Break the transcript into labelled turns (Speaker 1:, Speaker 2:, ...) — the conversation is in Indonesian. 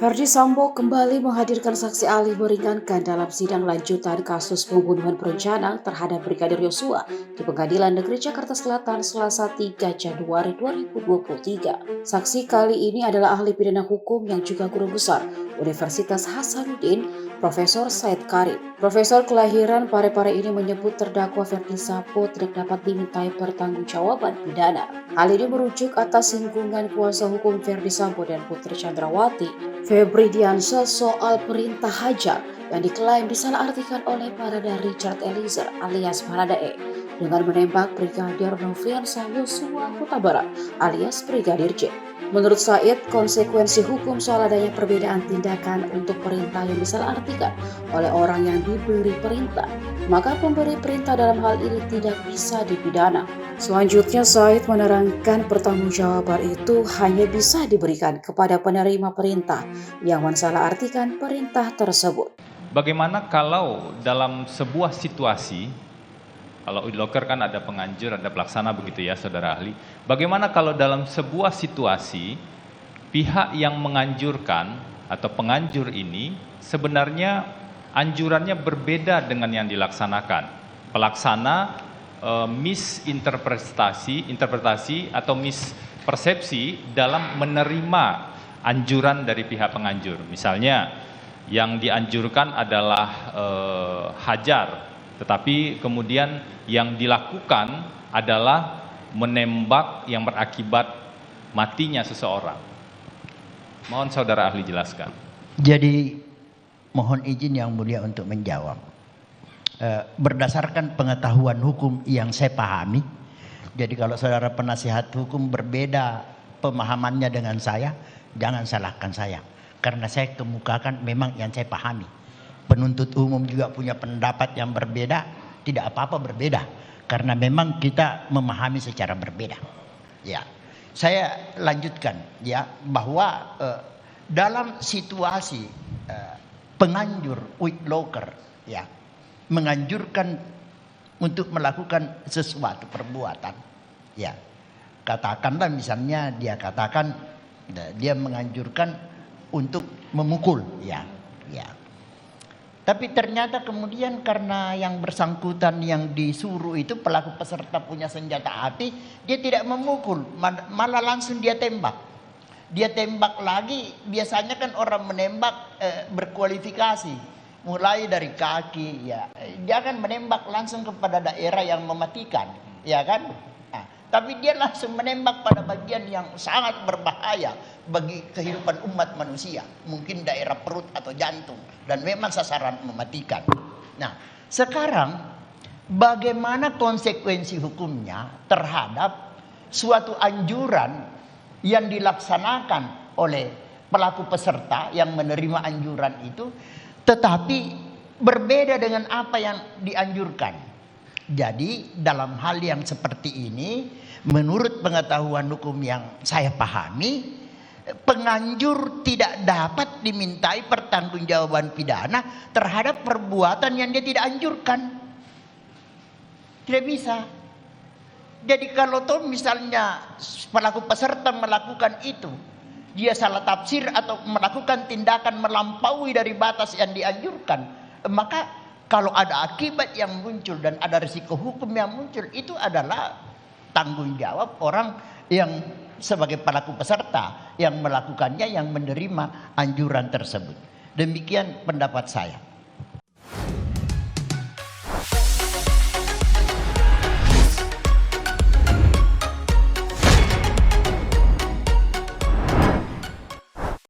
Speaker 1: Verdi Sambo kembali menghadirkan saksi ahli meringankan dalam sidang lanjutan kasus pembunuhan berencana terhadap Brigadir Yosua di Pengadilan Negeri Jakarta Selatan Selasa 3 Januari 2023. Saksi kali ini adalah ahli pidana hukum yang juga guru besar Universitas Hasanuddin, Profesor Said Karim. Profesor kelahiran Parepare ini menyebut terdakwa Verdi Sambo tidak dapat dimintai pertanggungjawaban pidana. Hal ini merujuk atas singgungan kuasa hukum Verdi Sambo dan Putri Chandrawati Febri Diansyah soal perintah hajar yang diklaim disalahartikan oleh Barada Richard Eliezer alias Baradae dengan menembak Brigadir Nofriansah Yosua Huta Barat alias Brigadir J. Menurut Said, konsekuensi hukum soal adanya perbedaan tindakan untuk perintah yang disalahartikan oleh orang yang diberi perintah, maka pemberi perintah dalam hal ini tidak bisa dipidana. Selanjutnya, Said menerangkan pertanggungjawaban itu hanya bisa diberikan kepada penerima perintah yang mensalahartikan perintah tersebut.
Speaker 2: Bagaimana kalau dalam sebuah situasi, kalau loker kan ada penganjur, ada pelaksana begitu ya saudara ahli. Bagaimana kalau dalam sebuah situasi pihak yang menganjurkan atau penganjur ini sebenarnya anjurannya berbeda dengan yang dilaksanakan. Pelaksana interpretasi atau mispersepsi dalam menerima anjuran dari pihak penganjur. Misalnya yang dianjurkan adalah hajar, tetapi kemudian yang dilakukan adalah menembak yang berakibat matinya seseorang. Mohon saudara ahli jelaskan.
Speaker 3: Jadi mohon izin yang mulia untuk menjawab. Berdasarkan pengetahuan hukum yang saya pahami, jadi kalau saudara penasihat hukum berbeda pemahamannya dengan saya, jangan salahkan saya. Karena saya kemukakan memang yang saya pahami. Penuntut umum juga punya pendapat yang berbeda, tidak apa-apa berbeda. Karena memang kita memahami secara berbeda. Ya, saya lanjutkan ya bahwa dalam situasi penganjur witlocker ya menganjurkan untuk melakukan sesuatu perbuatan, ya katakanlah misalnya dia katakan dia menganjurkan untuk memukul, ya. Tapi ternyata kemudian karena yang bersangkutan yang disuruh itu pelaku peserta punya senjata api, dia tidak memukul, malah langsung dia tembak. Dia tembak lagi, biasanya kan orang menembak berkualifikasi. Mulai dari kaki, ya, dia akan menembak langsung kepada daerah yang mematikan, ya kan? Nah, tapi dia langsung menembak pada bagian yang sangat berbahaya bagi kehidupan umat manusia, mungkin daerah perut atau jantung, dan memang sasaran mematikan. Nah, sekarang bagaimana konsekuensi hukumnya terhadap suatu anjuran yang dilaksanakan oleh pelaku peserta yang menerima anjuran itu, tetapi berbeda dengan apa yang dianjurkan. Jadi dalam hal yang seperti ini, menurut pengetahuan hukum yang saya pahami, penganjur tidak dapat dimintai pertanggungjawaban pidana terhadap perbuatan yang dia tidak anjurkan. Tidak bisa. Jadi kalau toh misalnya pelaku peserta melakukan itu, dia salah tafsir atau melakukan tindakan melampaui dari batas yang dianjurkan, maka kalau ada akibat yang muncul dan ada risiko hukum yang muncul, itu adalah tanggung jawab orang yang sebagai pelaku peserta yang melakukannya, yang menerima anjuran tersebut. Demikian pendapat saya.